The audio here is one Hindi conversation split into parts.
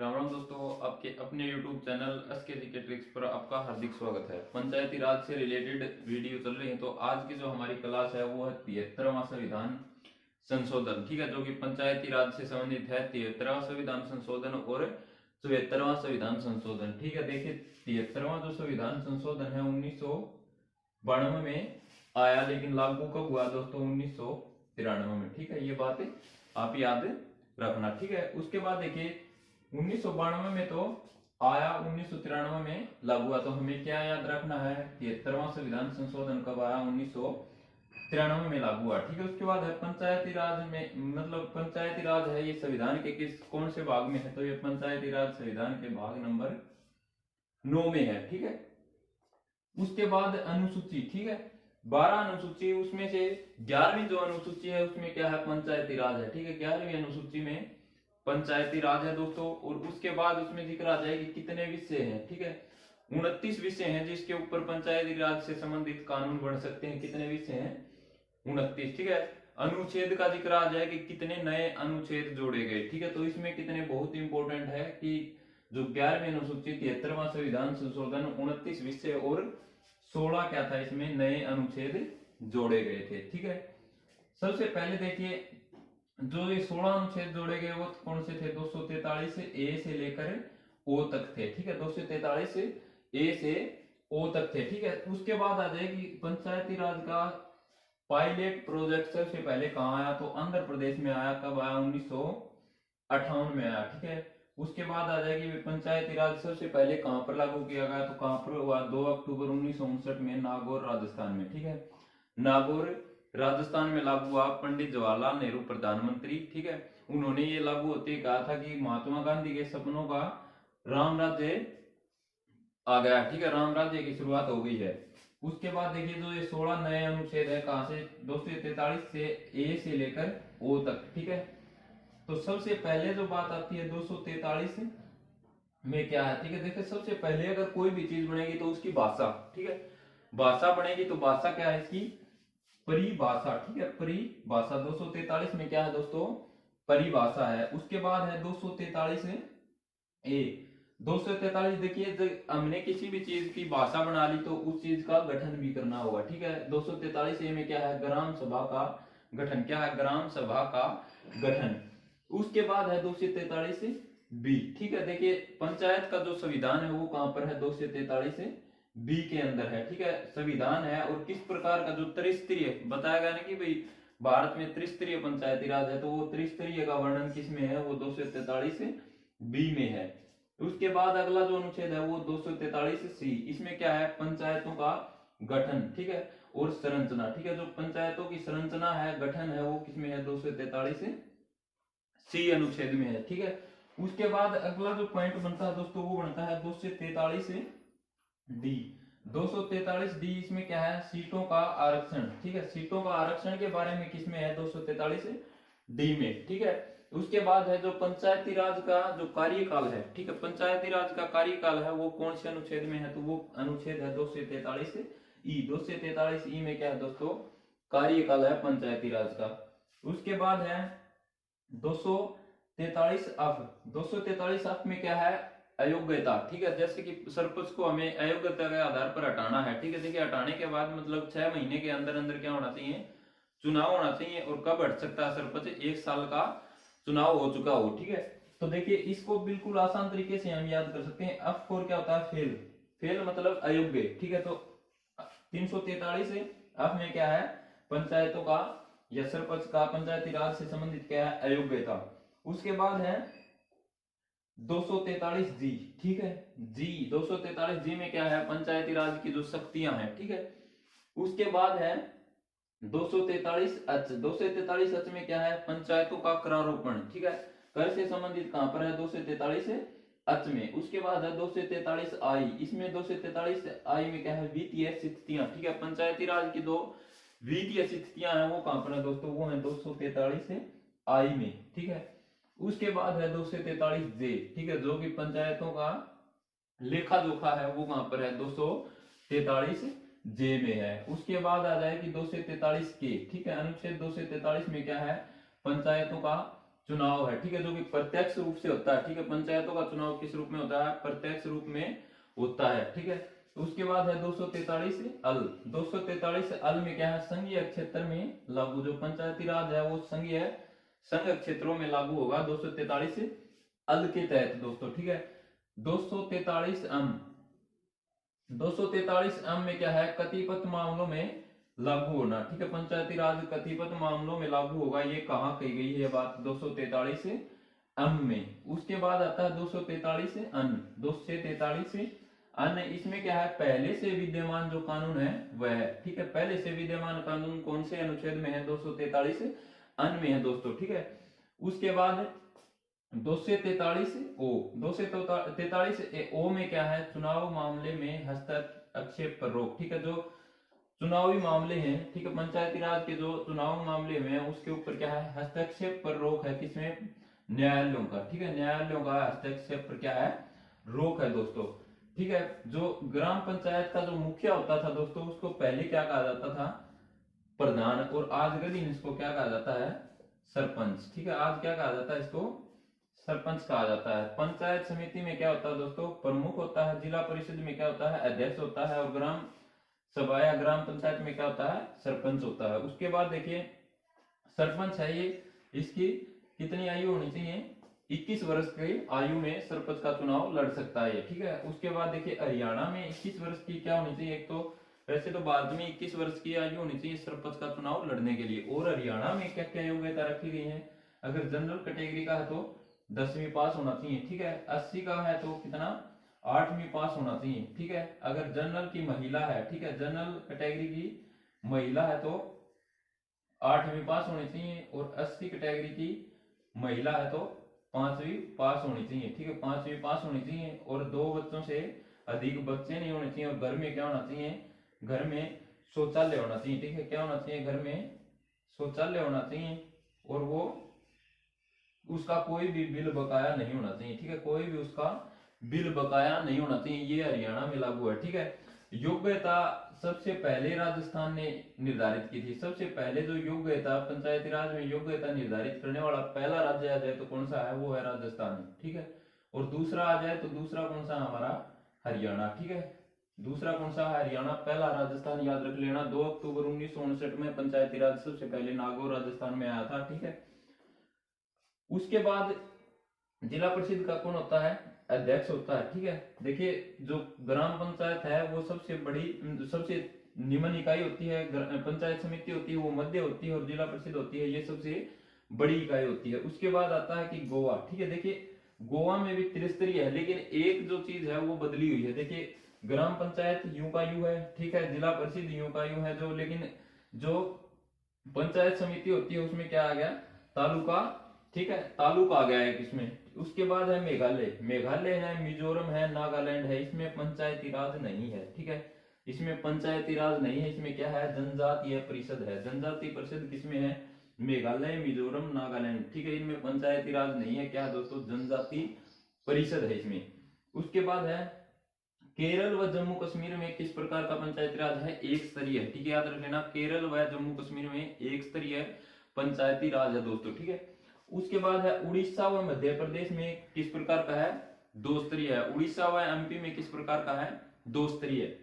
राम राम दोस्तों, आपके अपने YouTube channel SK GK tricks पर आपका हार्दिक स्वागत है। पंचायती राज से रिलेटेड वीडियो चल रही है। तो आज की जो हमारी क्लास है वो है 73वां संविधान संशोधन, ठीक है, जो कि पंचायती राज से संबंधित है। 73वां संविधान संशोधन और 74वां संविधान संशोधन, ठीक है। देखिए, 73वां जो संविधान संशोधन है 1992 में आया, लेकिन लागू कब हुआ दोस्तों? 1993 में, ठीक है। ये बात आप याद रखना, ठीक है। उसके बाद देखिए 1992 में तो आया, 1993 में लागू हुआ। तो हमें क्या याद रखना है? 73वां संविधान संशोधन कब आया? 1993 में लागू हुआ, ठीक है। उसके बाद है पंचायती राज में, मतलब पंचायती राज है ये संविधान के किस कौन से भाग में है? तो ये पंचायती राज संविधान के भाग नंबर 9 में है, ठीक है। उसके बाद अनुसूची, ठीक है, 12 अनुसूची, उसमें से 11वीं जो अनुसूची है उसमें क्या है? पंचायती राज है, ठीक है। 11वीं अनुसूची में पंचायती राज है दोस्तों। और उसके बाद उसमें जिक्र आ जाए कि कितने विषय हैं, ठीक है। 29 विषय हैं जिसके ऊपर पंचायती राज से संबंधित कानून बन सकते हैं। कितने विषय हैं? 29, ठीक है। अनुच्छेद का जिक्र आ जाए कि कितने नए अनुच्छेद जोड़े गए, ठीक है। तो इसमें कितने बहुत इंपॉर्टेंट है कि जो 11वीं अनुसूची 73वां संविधान संशोधन 29 विषय और 16 क्या था? इसमें नए अनुच्छेद जोड़े गए थे, ठीक है। सबसे पहले देखिए, जो ये 16 अनुच्छेद जोड़े गए वो कौन से थे? 243 से ए से लेकर ओ तक थे, ठीक है। 243 से ए से ओ तक थे, ठीक है। उसके बाद आ जाएगी पंचायती राज का पायलट प्रोजेक्ट। सबसे पहले कहाँ आया? तो आंध्र प्रदेश में आया। कब आया? 1958 में आया, ठीक है। उसके बाद आ जाएगी पंचायती राज सबसे पहले कहां पर लागू किया गया? तो कहां पर हुआ? 2 अक्टूबर 1959 में नागौर राजस्थान में, ठीक है। नागौर राजस्थान में लागू हुआ। पंडित जवाहरलाल नेहरू प्रधानमंत्री, ठीक है, उन्होंने ये लागू होते ही कहा था कि महात्मा गांधी के सपनों का राम राज्य आ गया, ठीक है, राम राज्य की शुरुआत हो गई है। उसके बाद देखिए, जो ये 16 नए अनुच्छेद है कहां से? 243 से ए से लेकर ओ तक, ठीक है। तो सबसे पहले जो बात आती है 243 में क्या है, ठीक है। देखिए, सबसे पहले अगर कोई भी चीज बनेगी तो उसकी भाषा, ठीक है, भाषा बनेगी। तो भाषा क्या है इसकी? परिभाषा, ठीक है, परिभाषा। 243 में क्या है दोस्तों? परिभाषा है। उसके बाद है 243 ए। 243 देखिए, जब हमने किसी भी चीज की भाषा बना ली तो उस चीज का गठन भी करना होगा, ठीक है। 243 ए में क्या है? ग्राम सभा का गठन। क्या है? ग्राम सभा का गठन। उसके बाद है 243 बी, ठीक है। देखिए, पंचायत का जो संविधान है वो कहां पर है? 243 बी के अंदर है, ठीक है। संविधान है और किस प्रकार का? जो त्रिस्तरीय बताया गया ना कि भाई भारत में त्रिस्तरीय पंचायती राज है, तो वो त्रिस्तरीय का वर्णन किस में है? वो 243 बी में है। उसके बाद अगला जो अनुच्छेद है वो 243 सी। इसमें क्या है? पंचायतों का गठन, ठीक है, और संरचना, ठीक है। जो पंचायतों की संरचना है, गठन है, वो किसमें है? 243 सी अनुच्छेद में है, ठीक है। उसके बाद अगला जो पॉइंट बनता है दोस्तों वो बनता है 243 डी। 243 डी, इसमें क्या है? सीटों का आरक्षण, ठीक है। सीटों का आरक्षण के बारे में किसमें है? 243 डी में, ठीक है। उसके बाद है जो पंचायती राज का जो कार्यकाल है, ठीक है, पंचायती राज का कार्यकाल है वो कौन से अनुच्छेद में है? तो वो अनुच्छेद है 243 ई। 243 ई में क्या है दोस्तों? कार्यकाल है पंचायती राज का। उसके बाद है 243 अफ। 243 अफ में क्या है? अयोग्यता, ठीक है। जैसे कि सरपंच को हमें अयोग्यता के आधार पर हटाना है, ठीक है। देखिए, हटाने के बाद मतलब 6 महीने के अंदर अंदर क्या होना चाहिए? चुनाव होना चाहिए। और कब हट सकता है सरपंच? 1 साल का चुनाव हो चुका हो, ठीक है। तो देखिए, इसको बिल्कुल आसान तरीके से हम याद कर सकते हैं। अफ फोर क्या होता है? फेल। फेल मतलब अयोग्य, ठीक है। तो 343 अफ में क्या है? पंचायतों का या सरपंच का पंचायती राज से संबंधित क्या है? अयोग्यता। उसके बाद है 243 जी, ठीक है, जी। 243 जी में क्या है? पंचायती राज की जो शक्तियां हैं, ठीक है। उसके बाद है 243 एच। 243 एच में क्या है? पंचायतों का करारोपण, ठीक है। कर से संबंधित कहां पर है? 243 एच में। उसके बाद है 243 आई। इसमें 243 आई में क्या है? वित्तीय स्थितियां, ठीक है। पंचायती राज की दो वित्तीय स्थितियां हैं वो कहां पर है दोस्तों? वो है 243 आई में, ठीक है। उसके बाद है 243 जे, ठीक है, जो कि पंचायतों का लेखा जोखा है वो कहां पर है? 243 जे में है। उसके बाद आ जाएगी 243 के, ठीक है। अनुच्छेद 243 में क्या है? पंचायतों का चुनाव है, ठीक है, जो कि प्रत्यक्ष रूप से होता है, ठीक है। पंचायतों का चुनाव किस रूप में होता है? प्रत्यक्ष रूप में होता है, ठीक है। तो उसके बाद है 243 अल। 243 अल में क्या है? संघीय क्षेत्र में लागू। जो पंचायती राज है वो संघीय संघ क्षेत्रों में लागू होगा 243 अल के तहत दोस्तों, ठीक है। 243 अम 243 अम में क्या है? कतिपत मामलों में लागू होना, ठीक है। पंचायती राज कतिपत मामलों में लागू होगा, ये कहाँ कही गई है बात? 243 अम में। उसके बाद आता है 243 अन। 243 अन, इसमें क्या है? पहले से विद्यमान जो कानून है वह है, ठीक है। पहले से विद्यमान कानून कौन से अनुच्छेद में है? 243 अन में है दोस्तों, ठीक है। उसके बाद 243 ओ। 243 ओ में क्या है? चुनाव मामले में हस्तक्षेप पर रोक, ठीक है। जो चुनावी मामले हैं, ठीक है, पंचायती राज के जो चुनाव मामले में है उसके ऊपर क्या है? हस्तक्षेप पर रोक है। किसमें? न्यायालयों का, ठीक है। न्यायालयों का हस्तक्षेप पर क्या है? रोक है दोस्तों, ठीक है। जो ग्राम पंचायत का जो मुखिया होता था दोस्तों, उसको पहले क्या कहा जाता था? प्रधान। और आज के दिन इसको क्या कहा जाता है? सरपंच, ठीक है। आज क्या कहा जाता है? इसको सरपंच कहा जाता है। पंचायत समिति में क्या होता है दोस्तों? प्रमुख होता है। जिला परिषद में क्या होता है? अध्यक्ष होता है। और ग्राम सभा या ग्राम पंचायत में क्या होता है? सरपंच होता है। उसके बाद देखिए सरपंच है ये, इसकी कितनी आयु होनी चाहिए? 21 वर्ष की आयु में सरपंच का चुनाव लड़ सकता है, ठीक है। उसके बाद देखिए हरियाणा में 21 वर्ष की क्या होनी चाहिए? एक तो वैसे तो भारत में 21 वर्ष की आयु होनी चाहिए सरपंच का चुनाव लड़ने के लिए। और हरियाणा में क्या क्या योग्यता रखी गई है? अगर जनरल कैटेगरी का है तो 10वीं पास होना चाहिए, ठीक है। 80 का है तो कितना? 8वीं पास होना चाहिए, ठीक है। अगर जनरल की महिला है, ठीक है, जनरल कैटेगरी की महिला है तो 8वीं पास होनी चाहिए। और 80 कैटेगरी की महिला है तो 5वीं पास होनी चाहिए, ठीक है। 5वीं पास होनी चाहिए। और 2 बच्चों से अधिक बच्चे नहीं होने चाहिए। और घर में क्या होना चाहिए? घर में शौचालय होना चाहिए, ठीक है। क्या होना चाहिए? घर में शौचालय होना चाहिए। और वो उसका कोई भी बिल बकाया नहीं होना चाहिए, ठीक है। कोई भी उसका बिल बकाया नहीं होना चाहिए। ये हरियाणा में लागू है, ठीक है। योग्यता सबसे पहले राजस्थान ने निर्धारित की थी। सबसे पहले जो योग्यता पंचायती राज में योग्यता निर्धारित करने वाला पहला राज्य आ जाए तो कौन सा है? वो है राजस्थान, ठीक है। और दूसरा आ जाए तो दूसरा कौन सा? हमारा हरियाणा, ठीक है। दूसरा कौन सा है? हरियाणा। पहला राजस्थान याद रख लेना। 2 अक्टूबर 1959 में पंचायती राज सबसे पहले नागौर राजस्थान में आया था, ठीक है। उसके बाद जिला परिषद का कौन होता है? अध्यक्ष होता है, ठीक है। देखिए जो ग्राम पंचायत है वो सबसे बड़ी, सबसे निम्न इकाई होती है। पंचायत समिति होती है वो मध्य होती है। और जिला परिषद होती है ये सबसे बड़ी इकाई होती है। उसके बाद आता है कि गोवा, ठीक है। देखिए गोवा में भी त्रिस्तरीय है, लेकिन एक जो चीज है वो बदली हुई है। देखिए ग्राम पंचायत यूं का यूं है, ठीक है। जिला परिषद यूं का यूं है। जो लेकिन जो पंचायत समिति होती है उसमें क्या आ गया? तालुका, ठीक है। तालुका आ गया एक इसमें। उसके बाद है मेघालय। मेघालय है, मिजोरम है, नागालैंड है। इसमें पंचायती राज नहीं है, ठीक है। इसमें पंचायती राज नहीं है। इसमें क्या है? जनजातीय परिषद है। जनजातीय परिषद किसमें है? मेघालय, मिजोरम, नागालैंड, ठीक है। इनमें पंचायती राज नहीं है। क्या है दोस्तों? जनजातीय परिषद है इसमें। उसके बाद है केरल व जम्मू कश्मीर में किस प्रकार का पंचायती राज है? एक स्तरीय, ठीक है। याद रख लेना केरल व जम्मू कश्मीर में एक स्तरीय पंचायती राज है दोस्तों, ठीक है। उसके बाद है उड़ीसा व मध्य प्रदेश में किस प्रकार का है? 2 स्तरीय है। उड़ीसा व एमपी में किस प्रकार का है? 2 स्तरीय।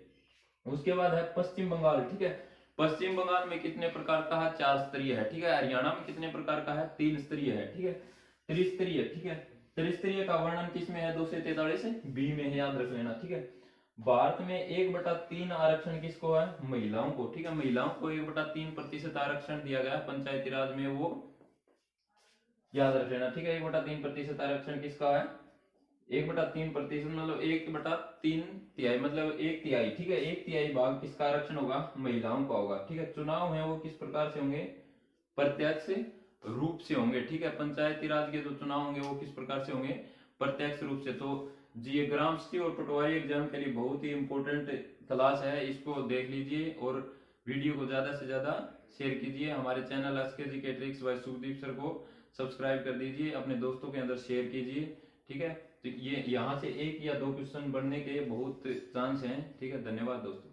उसके बाद है पश्चिम बंगाल, ठीक है। पश्चिम बंगाल में कितने प्रकार का है? 4 स्तरीय है, ठीक है। हरियाणा में कितने प्रकार का है? 3 स्तरीय है, ठीक है। त्रिस्तरीय, ठीक है। त्रिस्तरीय का वर्णन किसमें है? 243 बी में है, याद रख लेना, ठीक है। भारत में 1/3 आरक्षण किसको है? महिलाओं को, ठीक है। महिलाओं को 1/3% आरक्षण दिया गया पंचायती राज में, वो याद रख लेना, ठीक है। 1/3% आरक्षण किसका है? 1/3% मतलब 1/3 तिहाई, मतलब 1/3, ठीक है। 1/3 भाग किसका आरक्षण होगा? महिलाओं का होगा, ठीक है। चुनाव है वो किस प्रकार से होंगे? प्रत्यक्ष रूप से होंगे, ठीक है। पंचायती राज के जो चुनाव होंगे वो किस प्रकार से होंगे? प्रत्यक्ष रूप से। तो जी ग्राम सी और पटवारी एग्जाम के लिए बहुत ही इंपॉर्टेंट क्लास है, इसको देख लीजिए और वीडियो को ज्यादा से ज्यादा शेयर कीजिए। हमारे चैनल एसकेजी के ट्रिक्स बाय सुखदीप सर को सब्सक्राइब कर दीजिए, अपने दोस्तों के अंदर शेयर कीजिए, ठीक है। तो ये यहाँ से 1 या 2 क्वेश्चन बनने के बहुत चांस हैं, ठीक है। धन्यवाद दोस्तों।